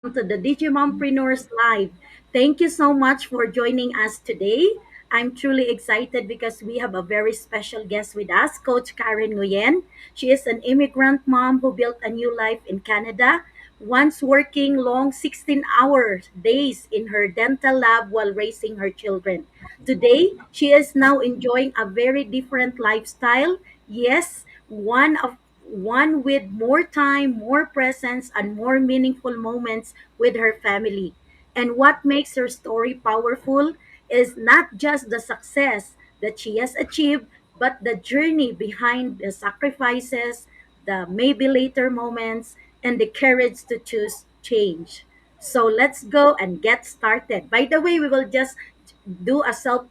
to the Digimompreneurs Live. Thank you so much for joining us today. I'm truly excited because we have a very special guest with us, Coach Karen Nguyen. She is an immigrant mom who built a new life in Canada, once working long 16-hour days in her dental lab while raising her children. Today, she is now enjoying a very different lifestyle. Yes, one with more time, more presence, and more meaningful moments with her family. And what makes her story powerful is not just the success that she has achieved, but the journey behind the sacrifices, the maybe later moments, and the courage to choose change. So let's go and get started. By the way, we will just do a self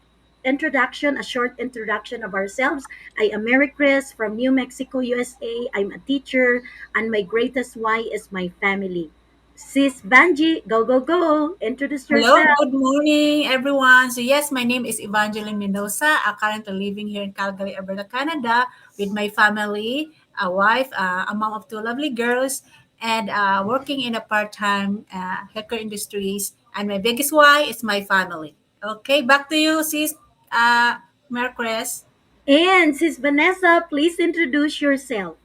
introduction, a short introduction of ourselves. I am Mary Chris from New Mexico, USA. I'm a teacher, and my greatest why is my family. Sis Banji, go, go, go. Introduce Hello, yourself. good morning, everyone. So, yes, my name is Evangeline Mendoza. I'm currently living here in Calgary, Alberta, Canada, with my family, a wife, a mom of two lovely girls, and working in a part-time healthcare industries. And my biggest why is my family. Okay, back to you, sis, Mercrest. And Sis Vanessa, please introduce yourself.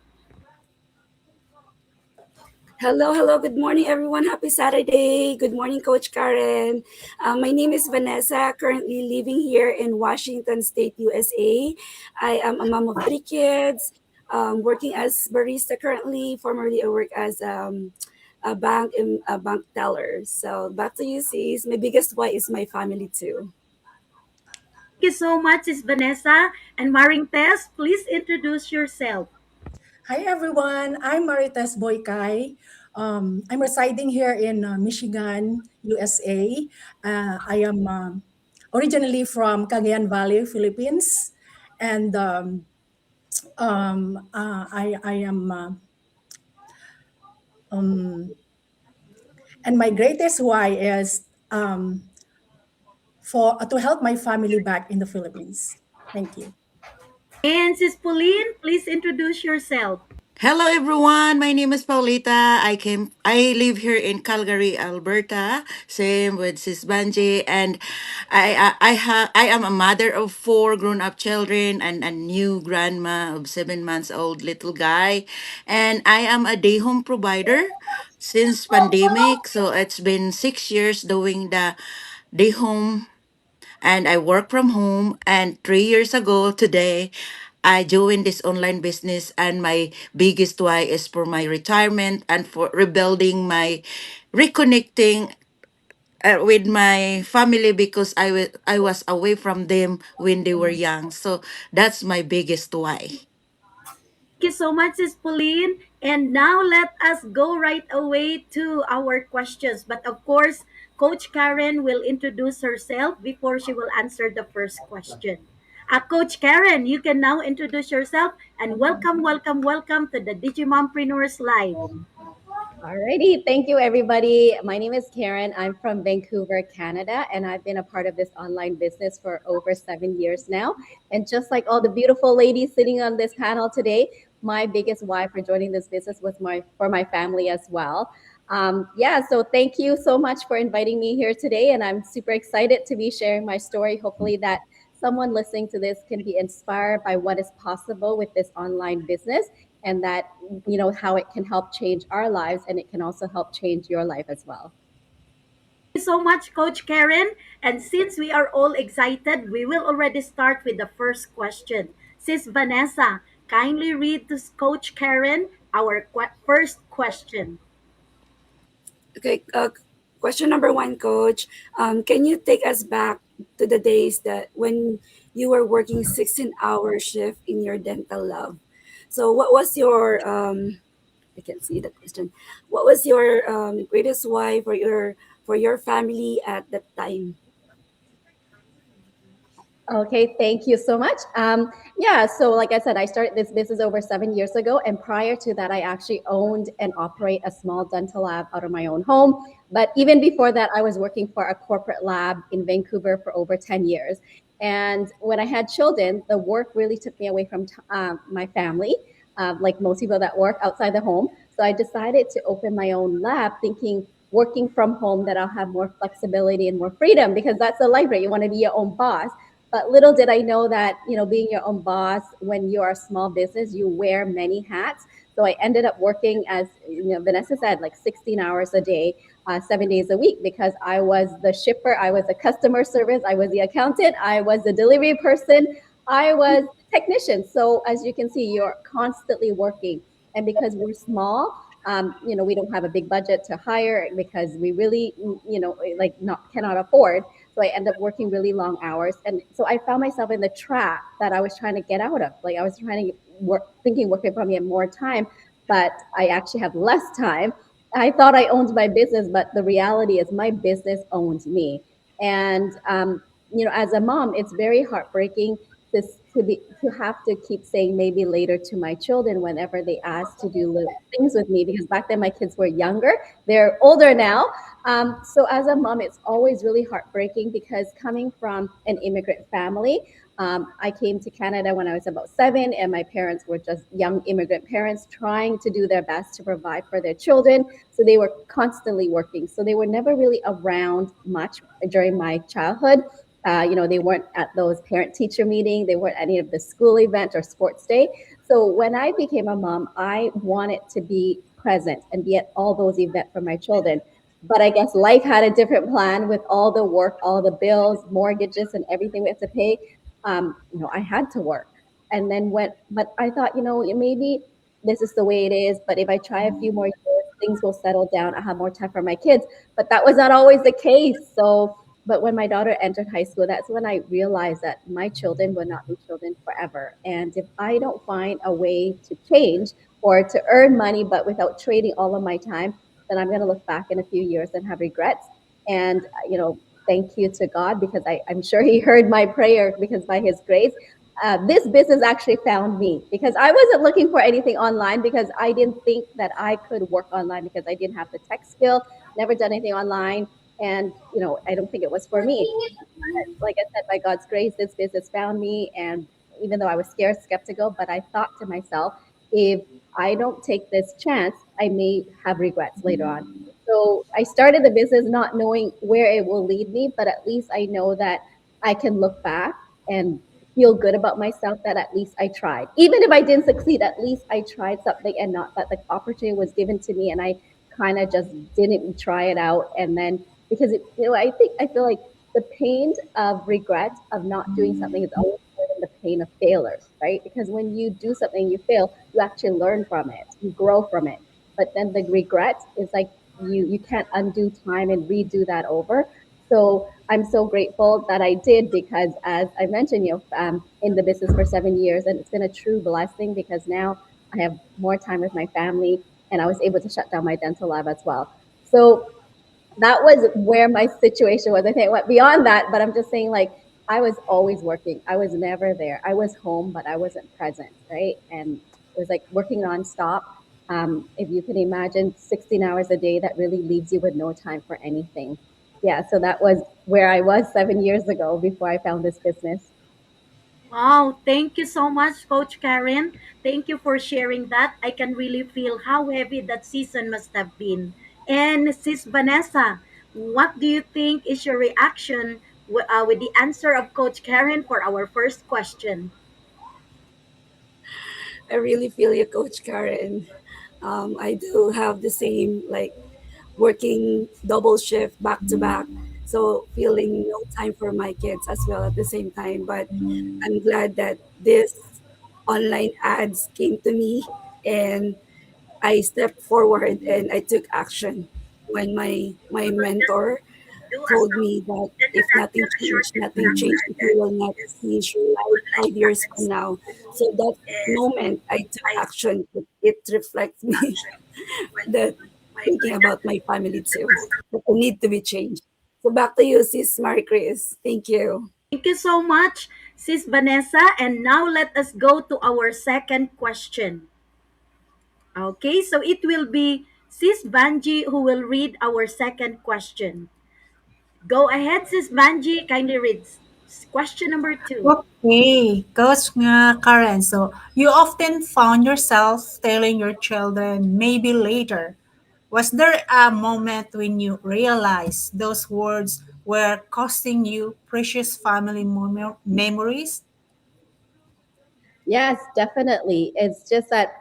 Hello, good morning, everyone. Happy Saturday. Good morning, Coach Karen. My name is Vanessa, currently living here in Washington State, USA. I am a mom of three kids, working as barista currently. Formerly, I work as a bank teller. So back to you, sis. My biggest why is my family too. Thank you so much, Sis Vanessa. And Maring Tess, please introduce yourself. Hi everyone, I'm Marites Boykay. I'm residing here in Michigan, USA. I am originally from Cagayan Valley, Philippines, and I am um, and my greatest why is for to help my family back in the Philippines. Thank you. And Sis Pauline, please introduce yourself. Hello everyone, my name is Paulita. I live here in Calgary, Alberta. Same with Sis Banji, and I am a mother of four grown-up children and a new grandma of 7 months old little guy, and I am a day home provider since pandemic. So it's been 6 years doing the day home, and I work from home. And 3 years ago today, I joined this online business, and my biggest why is for my retirement and for rebuilding my reconnecting with my family because I was away from them when they were young. So that's my biggest why. Thank you so much, Sis Pauline. And now let us go right away to our questions. But of course, Coach Karen will introduce herself before she will answer the first question. Coach Karen, you can now introduce yourself and welcome, welcome, welcome to the Digimompreneurs Live. Alrighty, thank you everybody. My name is Karen. I'm from Vancouver, Canada, and I've been a part of this online business for over 7 years now. And just like all the beautiful ladies sitting on this panel today, my biggest why for joining this business was my family as well. Yeah, so thank you so much for inviting me here today, and I'm super excited to be sharing my story. Hopefully, that someone listening to this can be inspired by what is possible with this online business and that how it can help change our lives and it can also help change your life as well. Thank you so much, Coach Karen. And since we are all excited, we will already start with the first question. Sis Vanessa, kindly read to Coach Karen our first question. Okay, question number one, Coach. Can you take us back to the days that when you were working 16-hour shift in your dental lab? So, what was your I can see the question. What was your greatest why for your family at that time? Okay, thank you so much. Yeah, so like I said, I started this business over 7 years ago, and prior to that, I actually owned and operate a small dental lab out of my own home. But even before that, I was working for a corporate lab in Vancouver for over 10 years. And when I had children, the work really took me away from my family, like most people that work outside the home. So I decided to open my own lab, thinking working from home that I'll have more flexibility and more freedom because that's the life, right? You want to be your own boss. But little did I know that, being your own boss when you are a small business, you wear many hats. So I ended up working, as Vanessa said, like 16 hours a day, 7 days a week, because I was the shipper, I was the customer service, I was the accountant, I was the delivery person, I was the technician. So as you can see, you're constantly working. And because we're small, we don't have a big budget to hire because we really, like not cannot afford. So I end up working really long hours, and so I found myself in the trap that I was trying to get out of. Like I was trying to work, thinking work would probably have more time, but I actually have less time. I thought I owned my business, but the reality is my business owns me. And as a mom, it's very heartbreaking to have to keep saying maybe later to my children whenever they ask to do little things with me, because back then my kids were younger, they're older now. So as a mom, it's always really heartbreaking because coming from an immigrant family, I came to Canada when I was about 7, and my parents were just young immigrant parents trying to do their best to provide for their children. So they were constantly working. So they were never really around much during my childhood. They weren't at those parent teacher meeting. They weren't at any of the school event or sports day. So when I became a mom, I wanted to be present and be at all those events for my children. But I guess life had a different plan with all the work, all the bills, mortgages, and everything we have to pay. I had to work. And then but I thought, maybe this is the way it is. But if I try a few more years, things will settle down. I have more time for my kids. But that was not always the case. But when my daughter entered high school, that's when I realized that my children will not be children forever. And if I don't find a way to change or to earn money, but without trading all of my time, then I'm going to look back in a few years and have regrets. And, thank you to God, because I'm sure He heard my prayer, because by His grace, this business actually found me, because I wasn't looking for anything online, because I didn't think that I could work online, because I didn't have the tech skill, never done anything online. And, I don't think it was for me. Like I said, by God's grace, this business found me. And even though I was scared, skeptical, but I thought to myself, if I don't take this chance, I may have regrets later on. So I started the business not knowing where it will lead me, but at least I know that I can look back and feel good about myself, that at least I tried. Even if I didn't succeed, at least I tried something, and not that the opportunity was given to me and I kind of just didn't try it out. And then because I feel like the pain of regret of not doing something is always more than the pain of failures, right? Because when you do something, you fail, you actually learn from it, you grow from it. But then the regret is like you can't undo time and redo that over. So I'm so grateful that I did, because as I mentioned, in the business for 7 years, and it's been a true blessing, because now I have more time with my family, and I was able to shut down my dental lab as well. So that was where my situation was. I think it went beyond that, but I'm just saying, like, I was always working. I was never there. I was home, but I wasn't present, right? And it was like working nonstop. If you can imagine 16 hours a day, that really leaves you with no time for anything. Yeah, so that was where I was 7 years ago before I found this business. Wow, thank you so much, Coach Karen. Thank you for sharing that. I can really feel how heavy that season must have been. And Sis Vanessa, what do you think is your reaction with the answer of Coach Karen for our first question? I really feel you, Coach Karen. I do have the same, like, working double shift back to back. So feeling no time for my kids as well at the same time. But I'm glad that this online ads came to me, and I stepped forward and I took action when my mentor told me that if nothing changed, if you will not see your life 5 years from now. So that moment I took action. It reflects me that thinking about my family too. That I need to be changed. So back to you, Sis Marie Chris. Thank you. Thank you so much, Sis Vanessa. And now let us go to our second question. Okay, so it will be Sis Banji who will read our second question. Go ahead, Sis Banji. Kindly read question number two. Okay, Coach Karen. So you often found yourself telling your children maybe later Was there a moment when you realized those words were costing you precious family memories? Yes, definitely. It's just that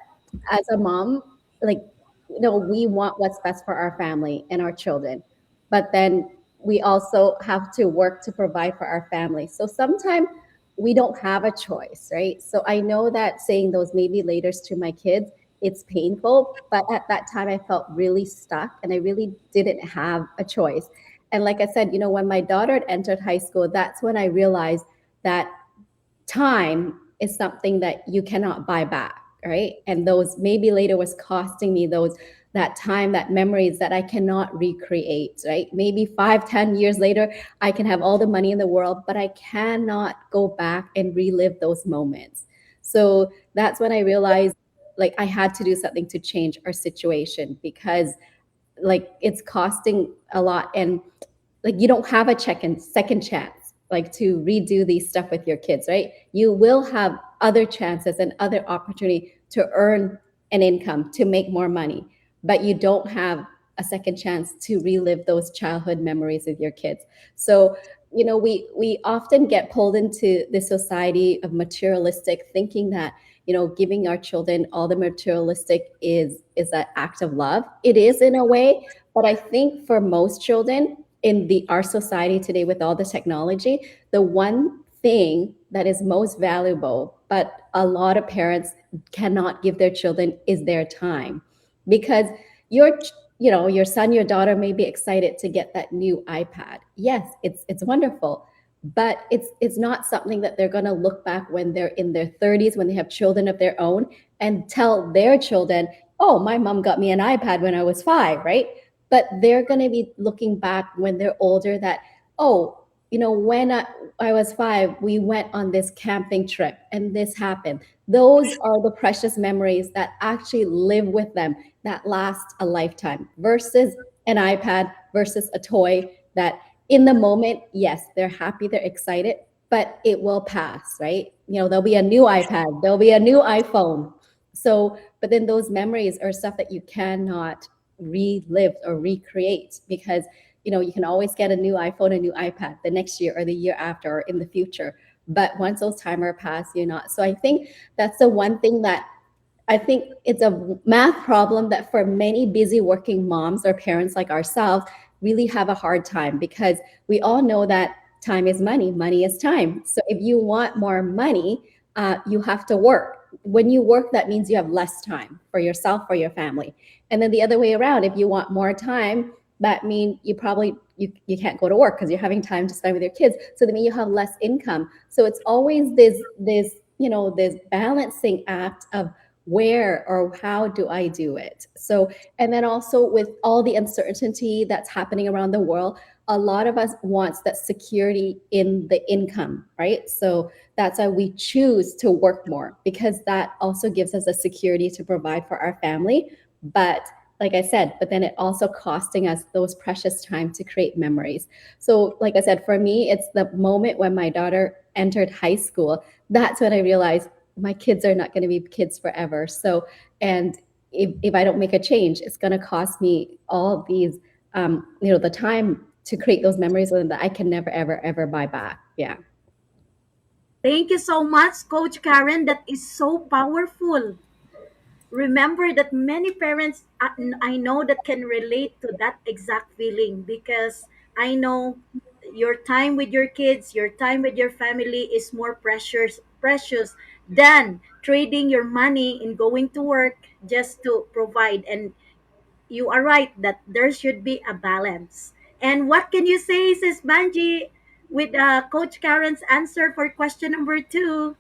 as a mom, like, we want what's best for our family and our children, but then we also have to work to provide for our family. So sometimes we don't have a choice, right? So I know that saying those maybe laters to my kids, it's painful, but at that time I felt really stuck and I really didn't have a choice. And like I said, when my daughter had entered high school, that's when I realized that time is something that you cannot buy back, right? And those maybe later was costing me those that time, that memories that I cannot recreate, right? Maybe 5, 10 years later I can have all the money in the world, but I cannot go back and relive those moments. So that's when I realized, like, I had to do something to change our situation, because like it's costing a lot, and like you don't have a second chance, like to redo these stuff with your kids, right? You will have other chances and other opportunity to earn an income, to make more money, but you don't have a second chance to relive those childhood memories with your kids. So we often get pulled into this society of materialistic thinking, that giving our children all the materialistic is an act of love. It is in a way, but I think for most children in the our society today, with all the technology, the one thing that is most valuable, but a lot of parents cannot give their children, is their time. Because your son, your daughter may be excited to get that new iPad. Yes, it's wonderful, but it's not something that they're going to look back when they're in their 30s, when they have children of their own, and tell their children, oh, my mom got me an iPad when I was 5, right? But they're going to be looking back when they're older, that, oh, when I was 5, we went on this camping trip and this happened. Those are the precious memories that actually live with them, that last a lifetime, versus an iPad, versus a toy that in the moment, yes, they're happy, they're excited, but it will pass, right? There'll be a new iPad, there'll be a new iPhone. So, but then those memories are stuff that you cannot relive or recreate, because you can always get a new iPhone, a new iPad the next year or the year after or in the future. But once those timer pass, you're not. So I think that's the one thing that I think it's a math problem that for many busy working moms or parents like ourselves really have a hard time, because we all know that time is money, money is time. So if you want more money, you have to work. When you work, that means you have less time for yourself, for your family. And then the other way around, if you want more time, that means you can't go to work because you're having time to spend with your kids. So that means you have less income. So it's always this balancing act of where or how do I do it? So, and then also with all the uncertainty that's happening around the world, a lot of us wants that security in the income, right? So that's why we choose to work more, because that also gives us a security to provide for our family. But like I said, but then it also costing us those precious time to create memories. So like I said, for me, it's the moment when my daughter entered high school. That's when I realized my kids are not going to be kids forever. So, and if I don't make a change, it's going to cost me all these, the time to create those memories with them that I can never, ever, ever buy back. Yeah. Thank you so much, Coach Karen. That is so powerful. Remember that many parents, I know, that can relate to that exact feeling, because I know your time with your kids, your time with your family is more precious than trading your money in going to work just to provide. And you are right that there should be a balance. And what can you say, Sis Banji, with Coach Karen's answer for question number 2?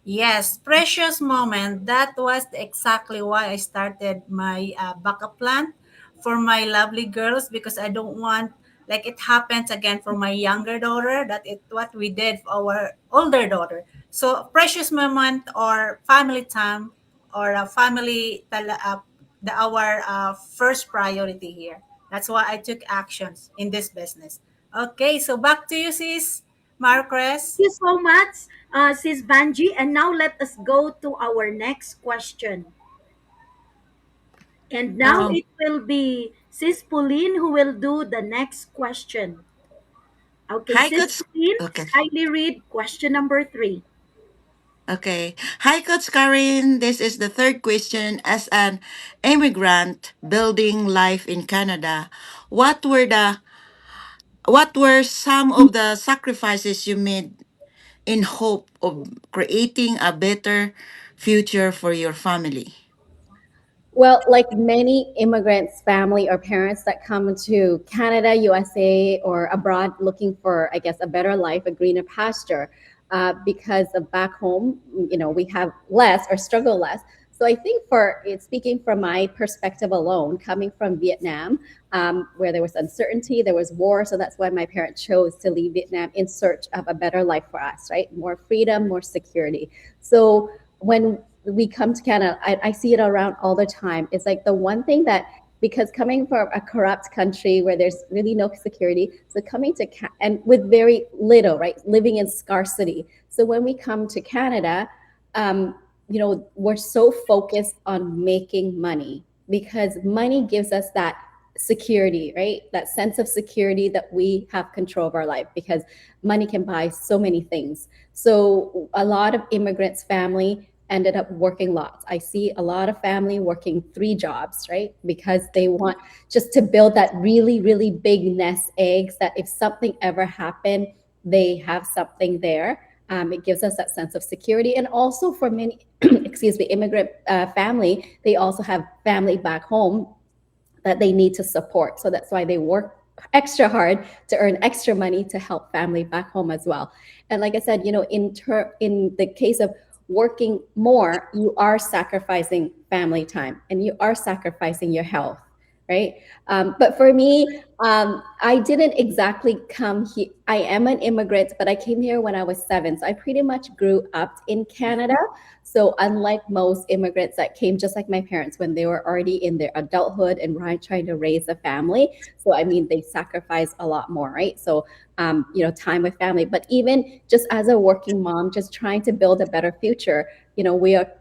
Yes, precious moment. That was exactly why I started my backup plan for my lovely girls, because I don't want like it happens again for my younger daughter, that it what we did for our older daughter. So precious moment or family time or a our first priority here. That's why I took actions in this business. Okay, so back to you, sis Marcres. You so much, Sis Banji. And now let us go to our next question. And now Um, it will be Sis Pauline who will do the next question. Okay, Hi, Sis Coach. Pauline, Okay. kindly read question number 3. Okay. Hi, Coach Karin. This is the third question. As an immigrant building life in Canada, what were the what were some of the sacrifices you made in hope of creating a better future for your family? Well, like many immigrants, family or parents that come to Canada, USA, or abroad looking for, I guess, a better life, a greener pasture, because of back home, we have less or struggle less. So I think for speaking from my perspective alone, coming from Vietnam, where there was uncertainty, there was war. So that's why my parents chose to leave Vietnam in search of a better life for us, right? More freedom, more security. So when we come to Canada, I see it around all the time. It's like the one thing that, because coming from a corrupt country where there's really no security, so coming to and with very little, right, living in scarcity. So when we come to Canada, um, we're so focused on making money because money gives us that security, right? That sense of security that we have control of our life because money can buy so many things. So a lot of immigrants' family ended up working lots. I see a lot of family working 3 jobs, right? Because they want just to build that really, really big nest eggs that if something ever happened, they have something there. It gives us that sense of security. And also for many, excuse me, immigrant family, they also have family back home that they need to support. So that's why they work extra hard to earn extra money to help family back home as well. And like I said, in the case of working more, you are sacrificing family time and you are sacrificing your health, right? But for me, I didn't exactly come here. I am an immigrant, but I came here when I was 7. So I pretty much grew up in Canada. So unlike most immigrants that came just like my parents when they were already in their adulthood and trying to raise a family. So I mean, they sacrifice a lot more, right? So time with family. But even just as a working mom, just trying to build a better future, we are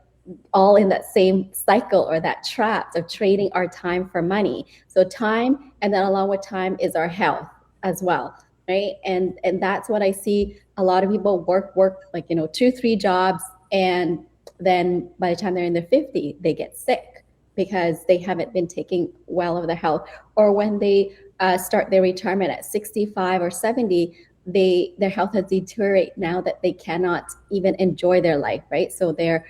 all in that same cycle or that trap of trading our time for money. So time, and then along with time is our health as well, right? And that's what I see. A lot of people work like 2 3 jobs, and then by the time they're in their 50 they get sick because they haven't been taking well of their health, or when they start their retirement at 65 or 70, their health has deteriorated now that they cannot even enjoy their life, right? So they're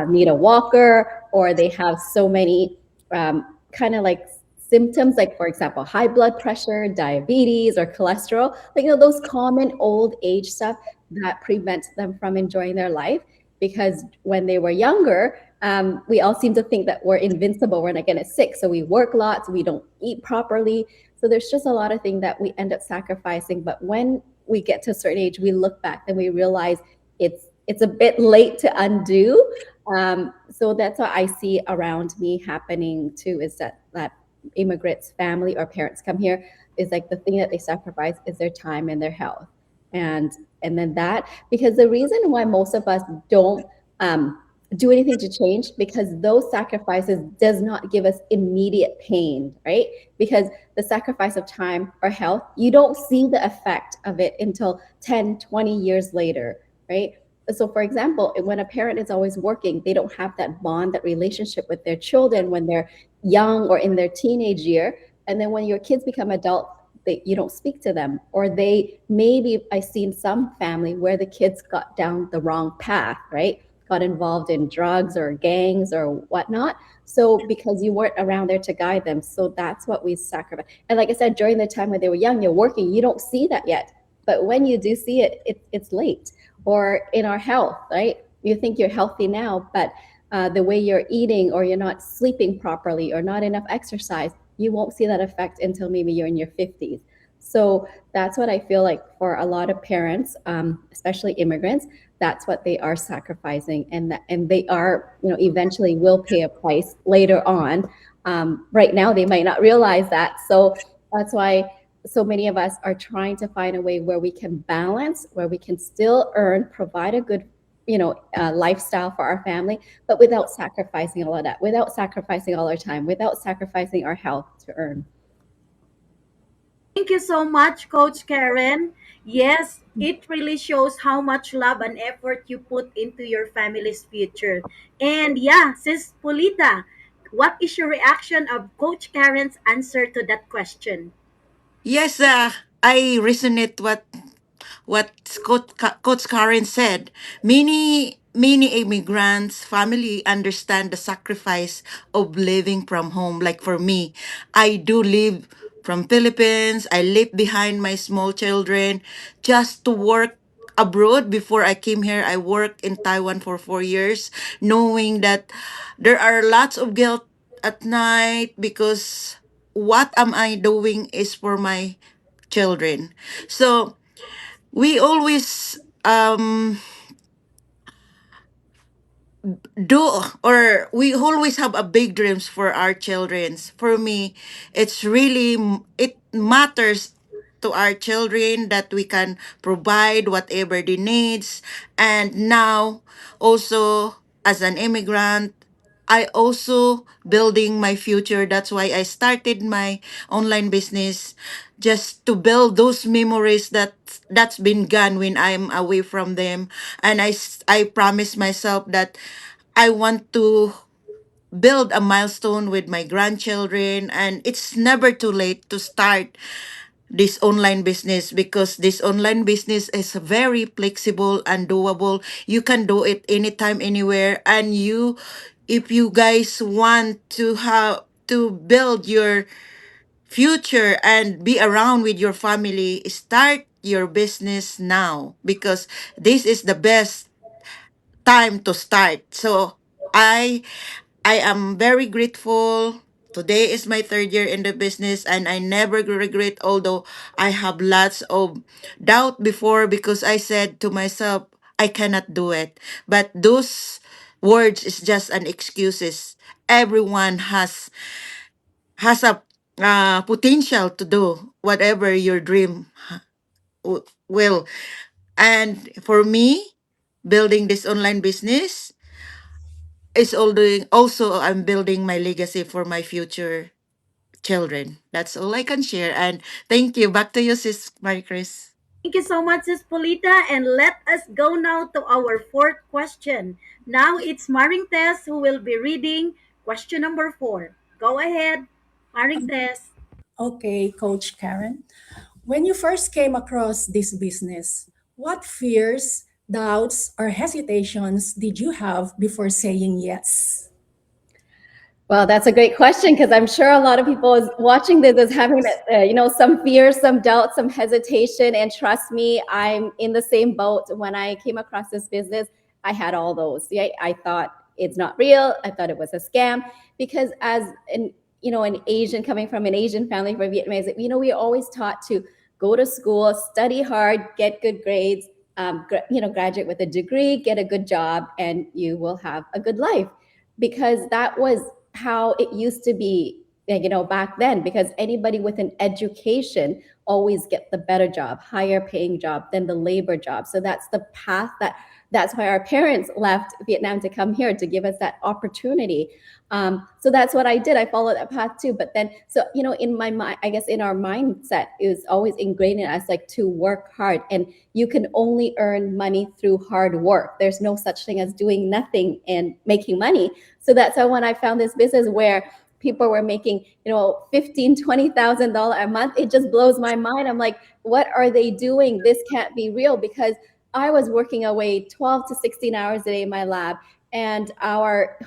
need a walker, or they have so many kind of like symptoms, like for example, high blood pressure, diabetes, or cholesterol, like those common old age stuff that prevents them from enjoying their life. Because when they were younger, we all seem to think that we're invincible, we're not going to get sick, so we work lots, we don't eat properly. So there's just a lot of things that we end up sacrificing. But when we get to a certain age, we look back and we realize it's a bit late to undo. So that's what I see around me happening too, is that immigrants, family or parents come here, is like the thing that they sacrifice is their time and their health. And then that, because the reason why most of us don't do anything to change, because those sacrifices does not give us immediate pain, right? Because the sacrifice of time or health, you don't see the effect of it until 10, 20 years later, right? So for example, when a parent is always working, they don't have that bond, that relationship with their children when they're young or in their teenage year. And then when your kids become adult, you don't speak to them, or they maybe, I've seen some family where the kids got down the wrong path, right? Got involved in drugs or gangs or whatnot. So because you weren't around there to guide them, so that's what we sacrifice. And like I said, during the time when they were young, you're working, you don't see that yet. But when you do see it, it's late. Or in our health, right? You think you're healthy now, but the way you're eating, or you're not sleeping properly, or not enough exercise, you won't see that effect until maybe you're in your 50s. So that's what I feel like for a lot of parents, especially immigrants, that's what they are sacrificing, and they are, eventually will pay a price later on. Right now, they might not realize that. So that's why so many of us are trying to find a way where we can balance, where we can still earn, provide a good lifestyle for our family, but without sacrificing all of that, without sacrificing all our time, without sacrificing our health to earn. Thank you so much, Coach Karen. Yes, it really shows how much love and effort you put into your family's future. And yeah, Sis Polita, what is your reaction of Coach Karen's answer to that question? Yes, I resonate what Coach Karen said. Many immigrants family understand the sacrifice of living from home. Like for me, I do live from Philippines. I left behind my small children just to work abroad. Before I came here, I worked in Taiwan for 4 years, knowing that there are lots of guilt at night because what am I doing is for my children. So we always do, or we always have a big dreams for our childrens. For me, it's really it matters to our children that we can provide whatever they needs. And now also as an immigrant, I also building my future. That's why I started my online business, just to build those memories that's been gone when I'm away from them. And I promise myself that I want to build a milestone with my grandchildren, and it's never too late to start this online business because this online business is very flexible and doable. You can do it anytime, anywhere. And if you guys want to have to build your future and be around with your family, start your business now because this is the best time to start. So I I am very grateful. Today is my third year in the business and I never regret, although I have lots of doubt before because I said to myself, I cannot do it. But those words is just an excuses. Everyone has a potential to do whatever your dream will. And for me, building this online business is all doing also I'm building my legacy for my future children. That's all I can share. And thank you. Back to you, Sis Marie Chris. Thank you so much, Sis Polita. And let us go now to our fourth question. Now it's Maringtes who will be reading question number 4. Go ahead, Maringtes. Okay, Coach Karen. When you first came across this business, what fears, doubts, or hesitations did you have before saying yes? Well, that's a great question because I'm sure a lot of people is watching this is having some fear, some doubt, some hesitation. And trust me, I'm in the same boat. When I came across this business, I had all those. Yeah, I thought it's not real. I thought it was a scam because as an Asian coming from an Asian family for Vietnamese, we always taught to go to school, study hard, get good grades, graduate with a degree, get a good job, and you will have a good life because that was how it used to be, back then, because anybody with an education always get the better job, higher paying job than the labor job. So that's the path that's why our parents left Vietnam to come here to give us that opportunity. So that's what I did. I followed that path too. But then, so in my mind, I guess in our mindset, it was always ingrained in us like to work hard, and you can only earn money through hard work. There's no such thing as doing nothing and making money. So that's how when I found this business where people were making, $15,000-$20,000 a month, it just blows my mind. I'm like, what are they doing? This can't be real because I was working away 12 to 16 hours a day in my lab, and our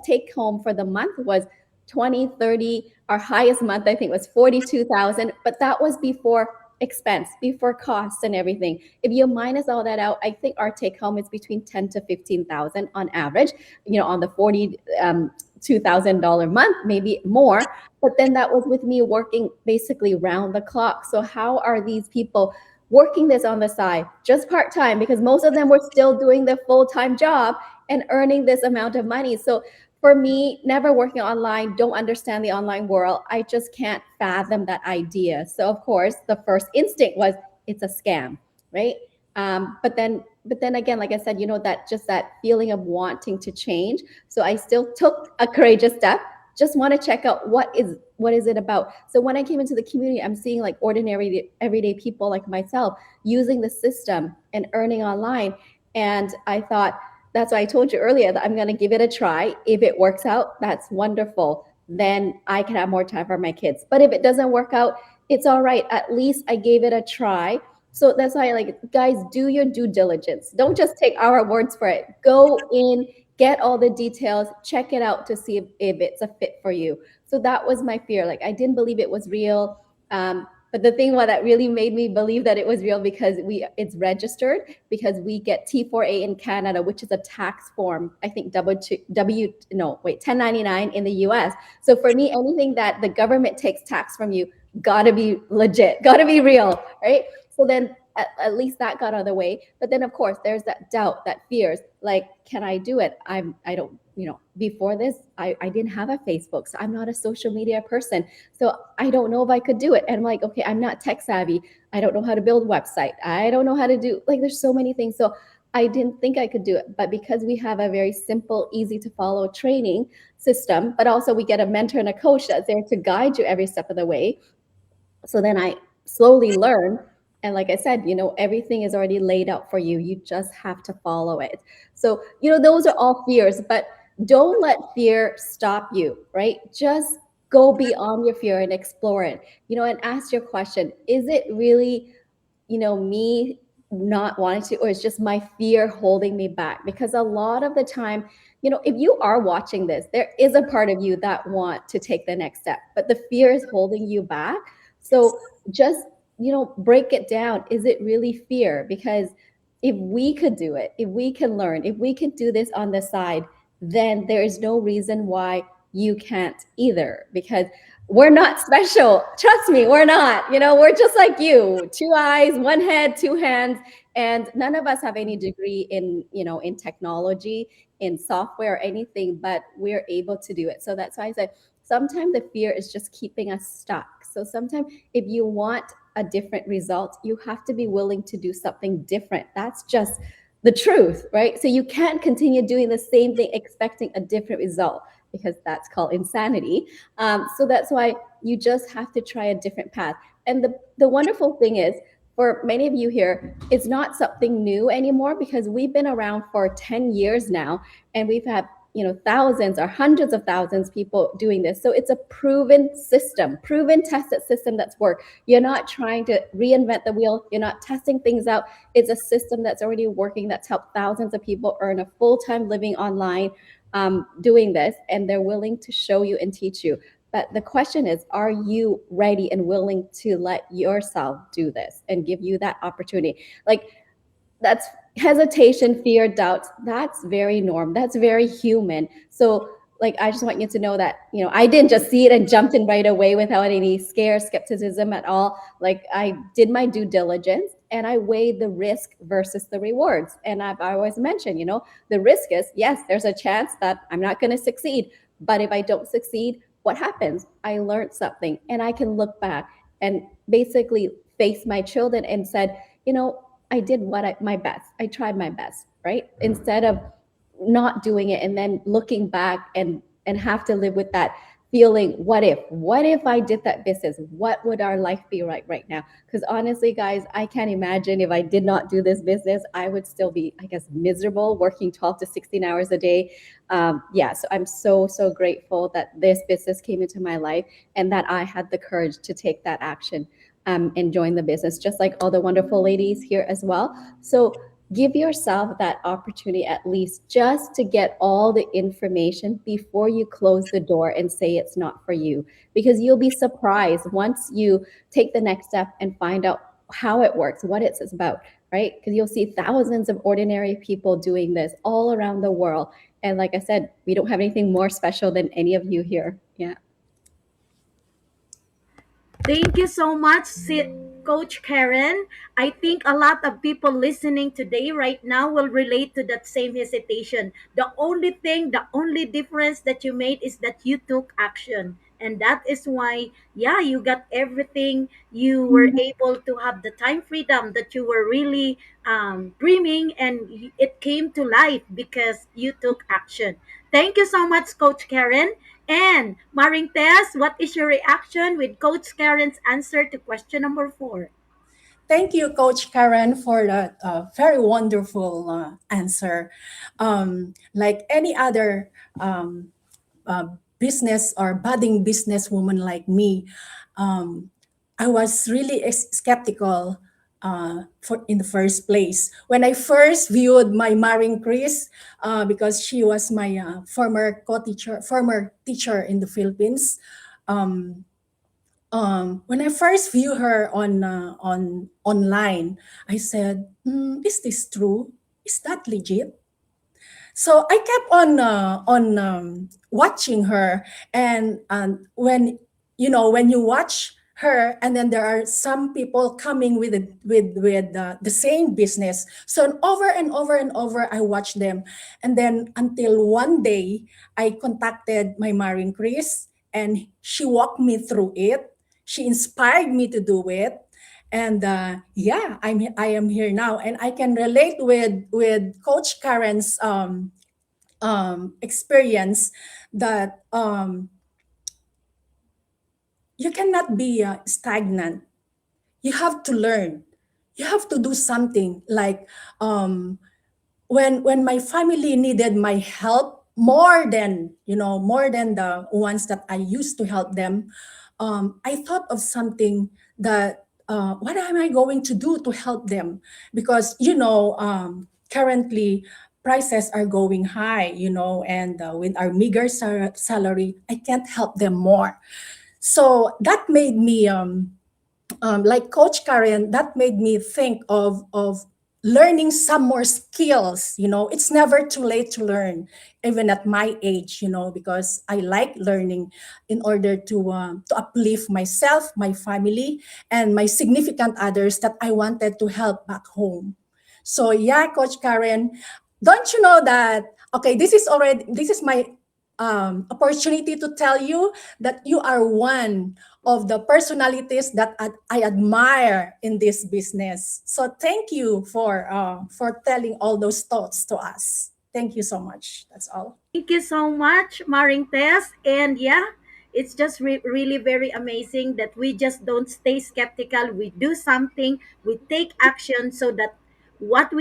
take home for the month was 20, 30. Our highest month, I think, was 42,000, but that was before expense, before costs and everything. If you minus all that out, I think our take home is between 10 to 15,000 on average, on the 40 $2,000 month, maybe more. But then that was with me working basically round the clock. So how are these people working this on the side, just part time? Because most of them were still doing the full time job and earning this amount of money. So for me, never working online, don't understand the online world. I just can't fathom that idea. So of course, the first instinct was it's a scam, right? But then but then again, like I said, that just that feeling of wanting to change. So I still took a courageous step. Just want to check out what is it about. So when I came into the community, I'm seeing like ordinary everyday people like myself using the system and earning online. And I thought, that's why I told you earlier that I'm going to give it a try. If it works out, that's wonderful. Then I can have more time for my kids. But if it doesn't work out, it's all right. At least I gave it a try. So that's why, like, guys, do your due diligence. Don't just take our words for it. Go in, get all the details, check it out to see if it's a fit for you. So that was my fear. Like, I didn't believe it was real. But the thing that really made me believe that it was real, because it's registered, because we get T4A in Canada, which is a tax form. I think W no wait 1099 in the US. So for me, anything that the government takes tax from you gotta be legit, gotta be real, right? So then at least that got out of the way. But then of course there's that doubt, that fears, like, can I do it? I don't, before this, I didn't have a Facebook, so I'm not a social media person. So I don't know if I could do it. And I'm like, okay, I'm not tech savvy. I don't know how to build a website. I don't know how to do, like, there's so many things. So I didn't think I could do it. But because we have a very simple, easy to follow training system, but also we get a mentor and a coach that's there to guide you every step of the way. So then I slowly learn. And like I said, everything is already laid out for you. You just have to follow it. So, those are all fears, but don't let fear stop you, right? Just go beyond your fear and explore it, and ask your question. Is it really, me not wanting to, or it's just my fear holding me back? Because a lot of the time, if you are watching this, there is a part of you that want to take the next step, but the fear is holding you back. So just, break it down. Is it really fear? Because if we could do it, if we can learn, if we can do this on the side, then there is no reason why you can't either. Because we're not special. Trust me, we're not. We're just like you. Two eyes, one head, two hands, and none of us have any degree in technology, in software or anything, but we're able to do it. So that's why I said sometimes the fear is just keeping us stuck. So sometimes if you want a different result, you have to be willing to do something different. That's just the truth, right? So you can't continue doing the same thing expecting a different result, because that's called insanity. So that's why you just have to try a different path. And the wonderful thing is, for many of you here, it's not something new anymore, because we've been around for 10 years now, and we've had thousands or hundreds of thousands people doing this. So it's a proven system, proven tested system that's worked. You're not trying to reinvent the wheel. You're not testing things out. It's a system that's already working, that's helped thousands of people earn a full-time living online, doing this, and they're willing to show you and teach you. But the question is, are you ready and willing to let yourself do this and give you that opportunity? Like, that's hesitation, fear, doubt. That's very norm. That's very human. So, like, I just want you to know that, I didn't just see it and jumped in right away without any scare, skepticism at all. Like, I did my due diligence and I weighed the risk versus the rewards. And I've always mentioned, the risk is, yes, there's a chance that I'm not going to succeed. But if I don't succeed, what happens? I learned something, and I can look back and basically face my children and said, I did my best. I tried my best, right? Instead of not doing it and then looking back and have to live with that feeling, what if I did that business? What would our life be like right now? Because honestly, guys, I can't imagine if I did not do this business, I would still be, I guess, miserable, working 12 to 16 hours a day. Yeah, so I'm so grateful that this business came into my life and that I had the courage to take that action, and join the business, just like all the wonderful ladies here as well. So give yourself that opportunity, at least just to get all the information before you close the door and say it's not for you, because you'll be surprised once you take the next step and find out how it works, what it's about, right? Because you'll see thousands of ordinary people doing this all around the world. And like I said, we don't have anything more special than any of you here. Yeah. Thank you so much, Coach Karen. I think a lot of people listening today right now will relate to that same hesitation. The only thing, the only difference that you made is that you took action. And that is why, yeah, you got everything. You were able to have the time freedom that you were really dreaming, and it came to life because you took action. Thank you so much, Coach Karen. And Maring Tess, what is your reaction with Coach Karen's answer to question number 4? Thank you, Coach Karen, for that very wonderful answer. Like any other business or budding businesswoman like me, um, I was really skeptical for in the first place. When I first viewed my Maring Chris, because she was my former co-teacher, former teacher in the Philippines. Um, when I first view her on online, I said, "Is this true? Is that legit?" So I kept on watching her, and when when you watch her, and then there are some people coming with the same business. So over and over and over, I watched them, and then until one day I contacted my Maring Chris, and she walked me through it. She inspired me to do it, and yeah, I am here now, and I can relate with Coach Karen's experience that you cannot be stagnant. You have to learn. You have to do something. Like when my family needed my help more than the ones that I used to help them, I thought of something that what am I going to do to help them? Because currently prices are going high, and with our meager salary, I can't help them more. So that made me like Coach Karen, that made me think of learning some more skills. It's never too late to learn, even at my age. Because I like learning in order to uplift myself, my family, and my significant others that I wanted to help back home. So yeah, Coach Karen, don't you know that? Okay, this is my opportunity to tell you that you are one of the personalities that I admire in this business. So thank you for telling all those thoughts to us. Thank you so much. That's all. Thank you so much, Maring Tess. And yeah, it's just really very amazing that we just don't stay skeptical. We do something, we take action so that what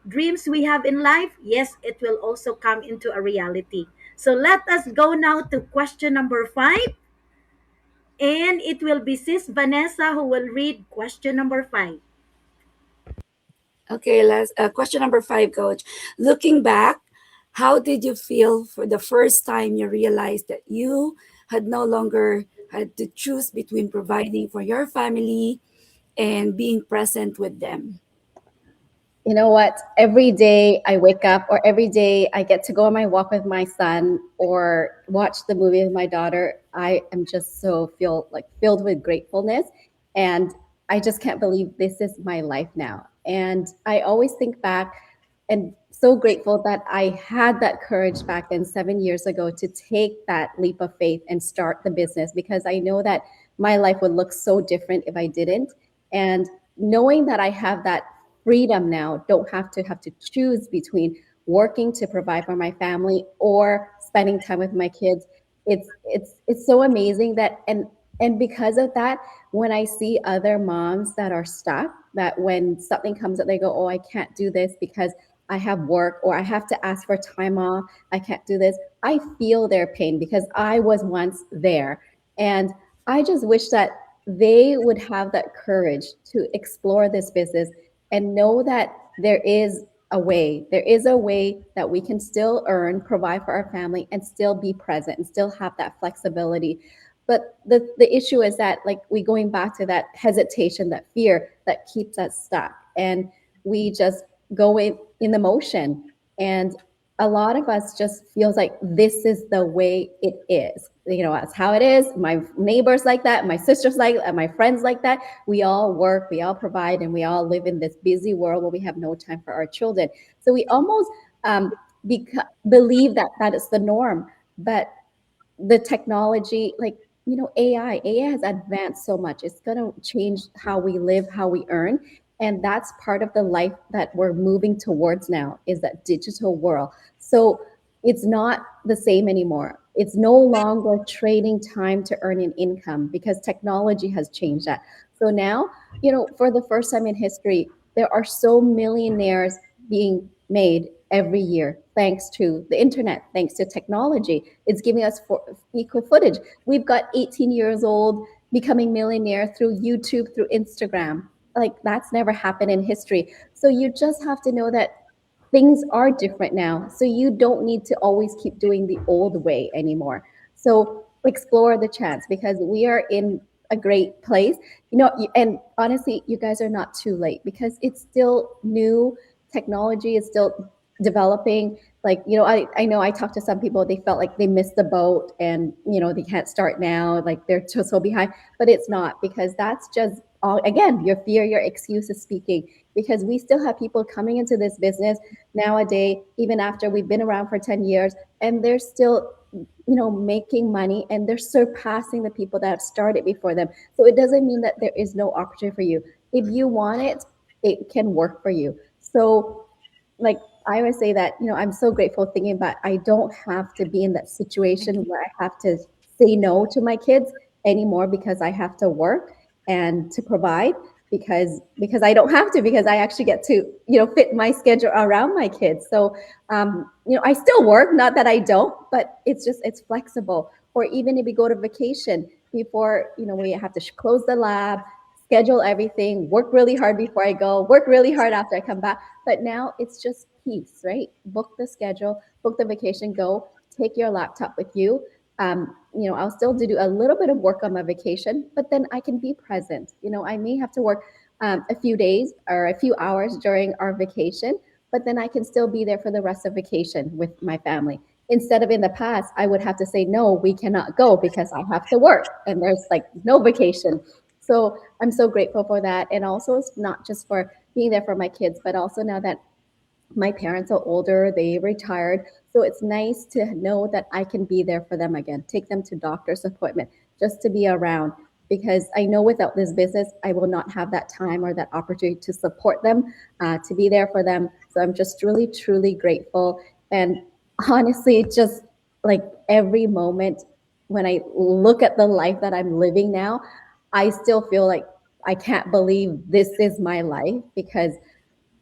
dreams we have in life, yes, it will also come into a reality. So let us go now to question number 5. And it will be Sis Vanessa who will read question number 5. Okay, last question number 5, Coach. Looking back, how did you feel for the first time you realized that you had no longer had to choose between providing for your family and being present with them? You know what? Every day I wake up, or every day I get to go on my walk with my son, or watch the movie with my daughter, I am just so filled with gratefulness, and I just can't believe this is my life now. And I always think back and so grateful that I had that courage back then 7 years ago to take that leap of faith and start the business, because I know that my life would look so different if I didn't. And knowing that I have that freedom now, don't have to choose between working to provide for my family or spending time with my kids. It's so amazing that, and because of that, when I see other moms that are stuck, that when something comes up, they go, "Oh, I can't do this because I have work, or I have to ask for time off. I can't do this." I feel their pain because I was once there. And I just wish that they would have that courage to explore this business and know that there is a way that we can still earn, provide for our family, and still be present and still have that flexibility. But the issue is that, like, we going back to that hesitation, that fear that keeps us stuck, and we just go in the motion. And a lot of us just feels like this is the way it is. That's how it is. My neighbors like that, my sisters like that, my friends like that. We all work, we all provide, and we all live in this busy world where we have no time for our children. So we almost believe that that is the norm. But the technology, like, AI has advanced so much. It's going to change how we live, how we earn. And that's part of the life that we're moving towards now, is that digital world. So it's not the same anymore. It's no longer trading time to earn an income, because technology has changed that. So now, for the first time in history, there are so millionaires being made every year thanks to the internet, thanks to technology. It's giving us equal footage. We've got 18 years old becoming millionaire through YouTube, through Instagram. Like, that's never happened in history. So you just have to know that things are different now. So you don't need to always keep doing the old way anymore. So explore the chance, because we are in a great place. And honestly, you guys are not too late, because it's still new. Technology is still developing. Like, I know I talked to some people, they felt like they missed the boat, and they can't start now, like they're so behind. But it's not, because that's just all, again, your fear, your excuse is speaking. Because we still have people coming into this business nowadays, even after we've been around for 10 years, and they're still making money, and they're surpassing the people that have started before them. So it doesn't mean that there is no opportunity for you. If you want it, it can work for you. So, like, I always say that, I'm so grateful, thinking about I don't have to be in that situation where I have to say no to my kids anymore, because I have to work and to provide, because I don't have to, because I actually get to fit my schedule around my kids. So I still work, not that I don't, but it's flexible. Or even if we go to vacation, before, we have to close the lab, schedule everything, work really hard before I go, work really hard after I come back. But now it's just peace, right? Book the schedule, book the vacation, go, take your laptop with you. I'll still do a little bit of work on my vacation, but then I can be present. I may have to work a few days or a few hours during our vacation, but then I can still be there for the rest of vacation with my family. Instead of, in the past, I would have to say, no, we cannot go because I have to work and there's like no vacation. So I'm so grateful for that. And also, it's not just for being there for my kids, but also now that my parents are older, they retired. So it's nice to know that I can be there for them again, take them to doctor's appointment, just to be around. Because I know without this business, I will not have that time or that opportunity to support them, to be there for them. So I'm just really, truly grateful. And honestly, just like every moment when I look at the life that I'm living now, I still feel like I can't believe this is my life, because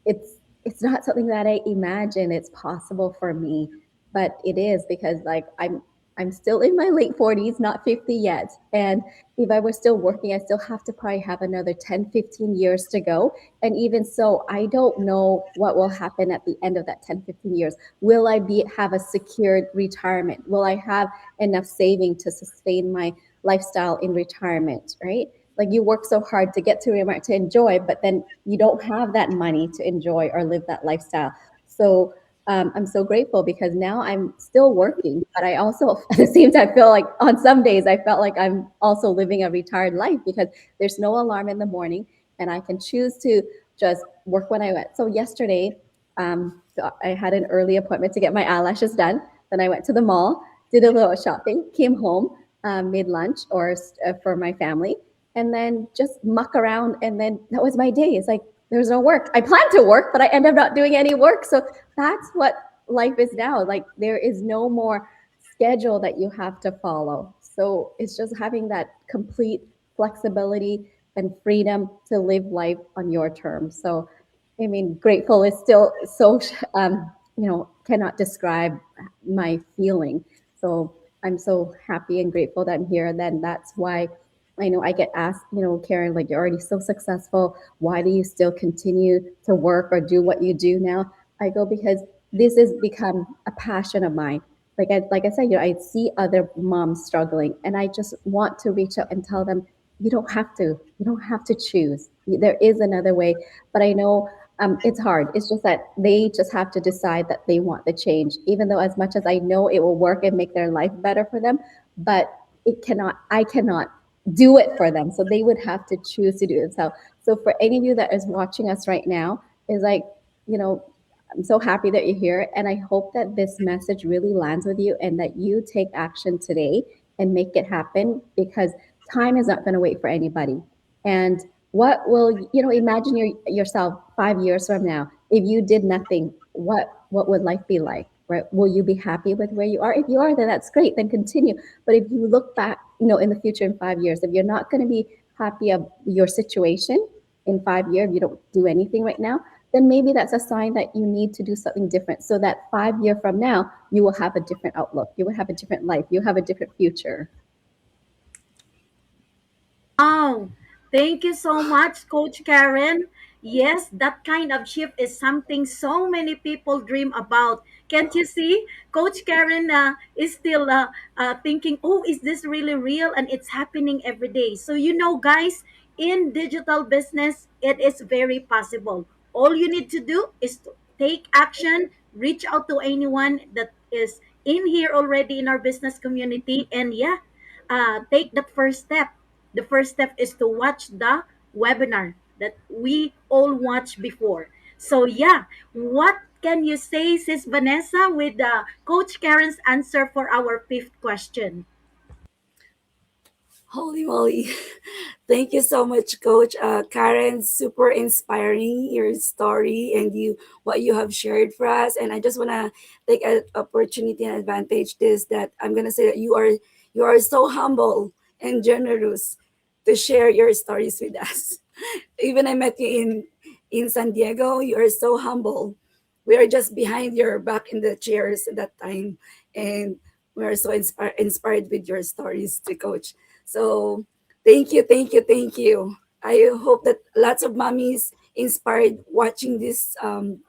it's not something that I imagine it's possible for me, but it is, because like I'm still in my late 40s, not 50 yet. And if I were still working, I still have to probably have another 10, 15 years to go. And even so, I don't know what will happen at the end of that 10, 15 years. Will I be have a secured retirement? Will I have enough saving to sustain my lifestyle in retirement, right? Like, you work so hard to get to retirement to enjoy, but then you don't have that money to enjoy or live that lifestyle. So I'm so grateful, because now I'm still working, but I also at the same time feel like on some days I felt like I'm also living a retired life, because there's no alarm in the morning, and I can choose to just work when I went. So yesterday, so I had an early appointment to get my eyelashes done. Then I went to the mall, did a little shopping, came home, made lunch for my family, and then just muck around. And then that was my day. It's like there's no work. I planned to work, but I end up not doing any work. So that's what life is now. Like, there is no more schedule that you have to follow. So it's just having that complete flexibility and freedom to live life on your terms. So, I mean, grateful is still so, cannot describe my feeling. So I'm so happy and grateful that I'm here. And then that's why I know I get asked, Karen, like, you're already so successful. Why do you still continue to work or do what you do now? I go, because this has become a passion of mine. Like I said, I see other moms struggling, and I just want to reach out and tell them, you don't have to. You don't have to choose. There is another way. But I know it's hard. It's just that they just have to decide that they want the change, even though, as much as I know it will work and make their life better for them, but I cannot do it for them. So they would have to choose to do it themselves. So for any of you that is watching us right now, is like, you know, I'm so happy that you're here. And I hope that this message really lands with you and that you take action today and make it happen, because time is not going to wait for anybody. And what will, imagine yourself 5 years from now. If you did nothing, what would life be like? Right? Will you be happy with where you are? If you are, then that's great. Then continue. But if you look back, in the future in 5 years, if you're not going to be happy of your situation in 5 years, if you don't do anything right now, then maybe that's a sign that you need to do something different so that 5 year from now you will have a different outlook, you will have a different life, you have a different future. Oh, thank you so much, Coach Karen. Yes, that kind of shift is something so many people dream about. Can't you see? Coach Karen is still thinking, oh, is this really real? And it's happening every day. So, guys, in digital business, it is very possible. All you need to do is to take action, reach out to anyone that is in here already in our business community, and yeah, take that first step. The first step is to watch the webinar that we all watched before. So yeah, what can you say, Sis Vanessa, with Coach Karen's answer for our fifth question? Holy moly. Thank you so much, Coach Karen. Super inspiring your story and what you have shared for us. And I just want to take an opportunity and advantage this that I'm gonna say that you are so humble and generous to share your stories with us. Even I met you in San Diego. You are so humble. We are just behind your back in the chairs at that time, and we are so inspired with your stories, to Coach. So thank you, thank you, thank you. I hope that lots of mommies inspired watching this on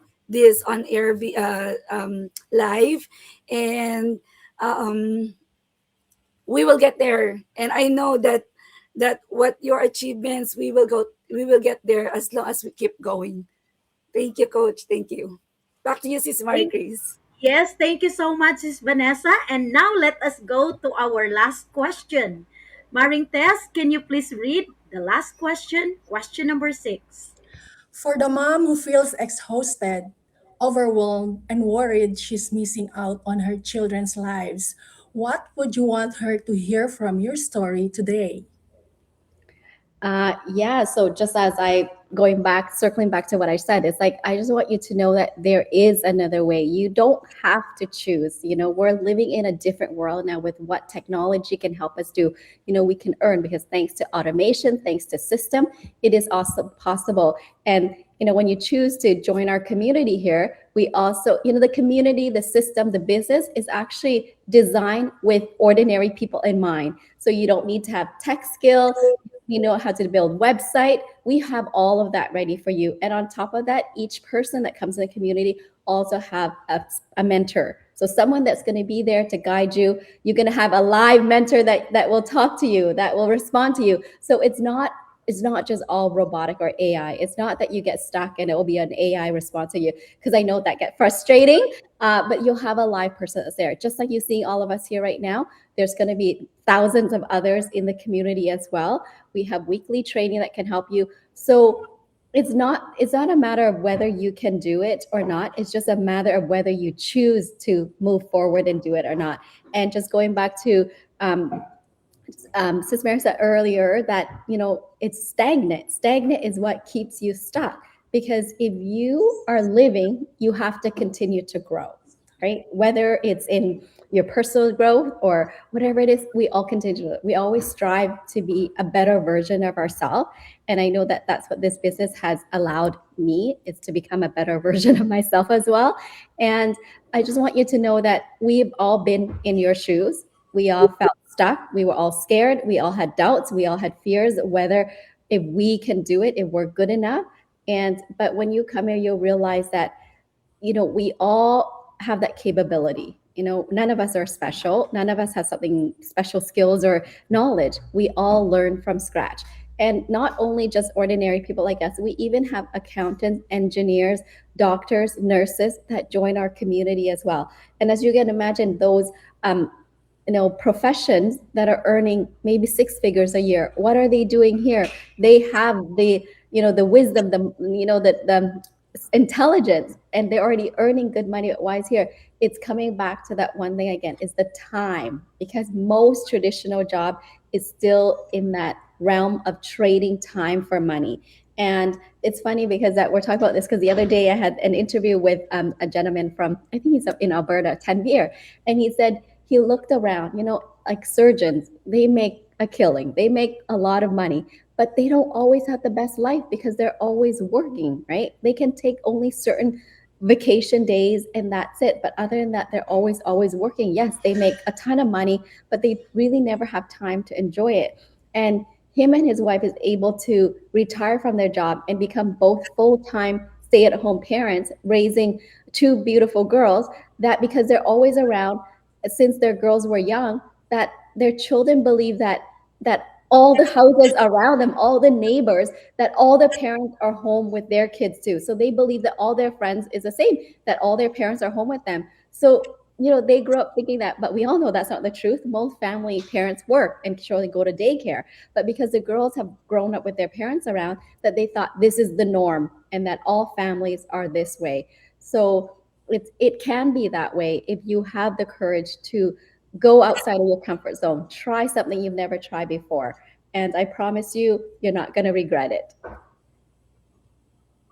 air live, and um, we will get there. And I know that what your achievements, we will get there as long as we keep going. Thank you, Coach. Thank you. Back to you, Sis Marie Thank Chris. Yes, thank you so much, Sis Vanessa. And now let us go to our last question. Maring Tess, can you please read the last question, question number 6? For the mom who feels exhausted, overwhelmed, and worried she's missing out on her children's lives, what would you want her to hear from your story today? Yeah, so just as I going back, circling back to what I said, it's like I just want you to know that there is another way. You don't have to choose. We're living in a different world now with what technology can help us do. We can earn because thanks to automation, thanks to system, it is also possible. And when you choose to join our community here, we also, the community, the system, the business is actually designed with ordinary people in mind. So you don't need to have tech skill, how to build website. We have all of that ready for you. And on top of that, each person that comes in the community also have a mentor. So someone that's going to be there to guide you. You're going to have a live mentor that will talk to you, that will respond to you. So it's not just all robotic or AI. It's not that you get stuck and it will be an AI response to you, because I know that get frustrating. But you'll have a live person that's there, just like you see all of us here right now. There's going to be thousands of others in the community as well. We have weekly training that can help you. So it's not a matter of whether you can do it or not. It's just a matter of whether you choose to move forward and do it or not. And just going back to Sis Mary said earlier that it's stagnant. Stagnant is what keeps you stuck, because if you are living, you have to continue to grow, right? Whether it's in your personal growth or whatever it is, we all continue. We always strive to be a better version of ourselves, and I know that that's what this business has allowed me, is to become a better version of myself as well. And I just want you to know that we've all been in your shoes. We all felt stuck. We were all scared. We all had doubts. We all had fears whether if we can do it, if we're good enough. But when you come here, you'll realize that we all have that capability. None of us are special. None of us has something special skills or knowledge. We all learn from scratch. And not only just ordinary people like us, we even have accountants, engineers, doctors, nurses that join our community as well. And as you can imagine, those professions that are earning maybe six figures a year, what are they doing here? They have the wisdom, the intelligence and they're already earning good money wise here, it's coming back to that one thing again, is the time, because most traditional job is still in that realm of trading time for money. And it's funny because that we're talking about this because the other day I had an interview with a gentleman from, I think he's up in Alberta, Tanvir, and he said he looked around, like surgeons, they make a killing, they make a lot of money, but they don't always have the best life because they're always working, right? They can take only certain vacation days and that's it. But other than that, they're always working. Yes, they make a ton of money, but they really never have time to enjoy it. And him and his wife is able to retire from their job and become both full-time stay-at-home parents, raising two beautiful girls, that because they're always around since their girls were young, that their children believe that all the houses around them, all the neighbors, that all the parents are home with their kids too. So they believe that all their friends is the same, that all their parents are home with them. So, they grew up thinking that, but we all know that's not the truth. Most family parents work and surely go to daycare. But because the girls have grown up with their parents around, that they thought this is the norm and that all families are this way. So it can be that way if you have the courage to go outside of your comfort zone, try something you've never tried before, and I promise you, you're not going to regret it.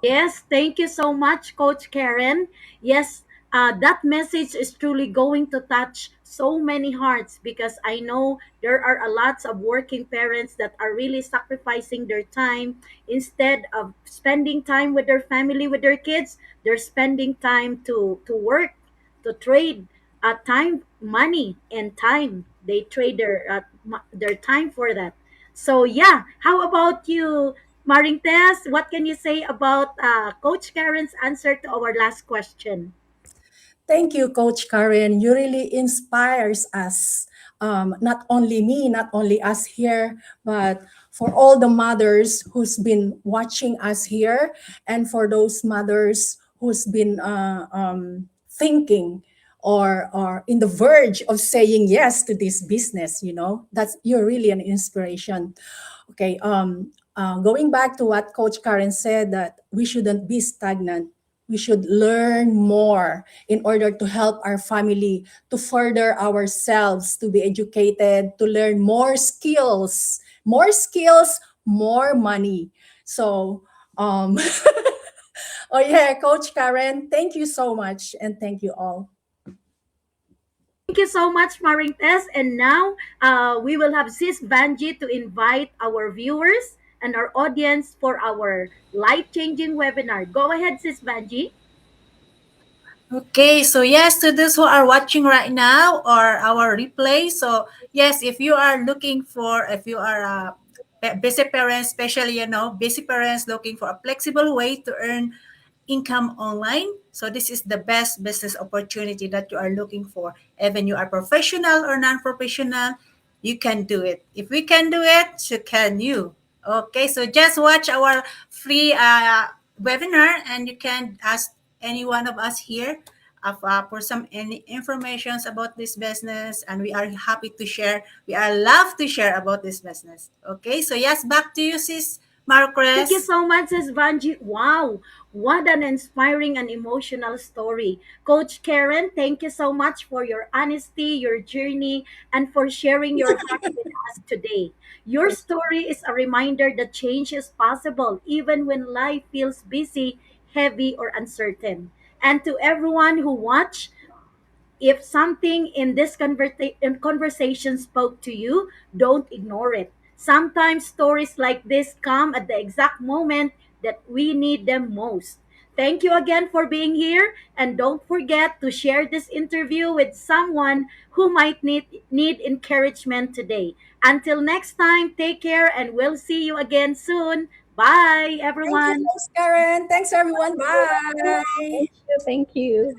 Yes, thank you so much, Coach Karen. Yes, that message is truly going to touch so many hearts because I know there are a lots of working parents that are really sacrificing their time instead of spending time with their family, with their kids. They're spending time to work, to trade time, money, and time. They trade their time for that. So yeah, how about you, Marintes? What can you say about Coach Karen's answer to our last question? Thank you, Coach Karen. You really inspires us. Not only me, not only us here, but for all the mothers who's been watching us here, and for those mothers who's been thinking or in the verge of saying yes to this business. That's you're really an inspiration. Okay. Going back to what Coach Karen said, that we shouldn't be stagnant. We should learn more in order to help our family, to further ourselves, to be educated, to learn more skills, more money. So, oh yeah, Coach Karen, thank you so much, and thank you all. Thank you so much, Marintes. And now we will have Sis Vanji to invite our viewers and our audience for our life-changing webinar. Go ahead, Sis Vanji. Okay, so yes, to those who are watching right now or our replay, so yes, if you are busy parents, especially busy parents looking for a flexible way to earn income online, so this is the best business opportunity that you are looking for. Even you are professional or non-professional, you can do it. If we can do it, so can you. Okay, so just watch our free webinar and you can ask any one of us here for some any informations about this business, and we are happy to share. We are love to share about this business. Okay, so yes, back to you, sis Thank you Marcres. so much, Sis Vanji. Wow, what an inspiring and emotional story. Coach Karen, thank you so much for your honesty, your journey, and for sharing your heart with us today. Your story is a reminder that change is possible even when life feels busy, heavy, or uncertain. And to everyone who watched, if something in this conversation spoke to you, don't ignore it. Sometimes stories like this come at the exact moment that we need them most. Thank you again for being here, and don't forget to share this interview with someone who might need encouragement today. Until next time, take care, and we'll see you again soon. Bye, Thank you, everyone. Coach Karen. Thanks, everyone. Bye. Thank you. Thank you.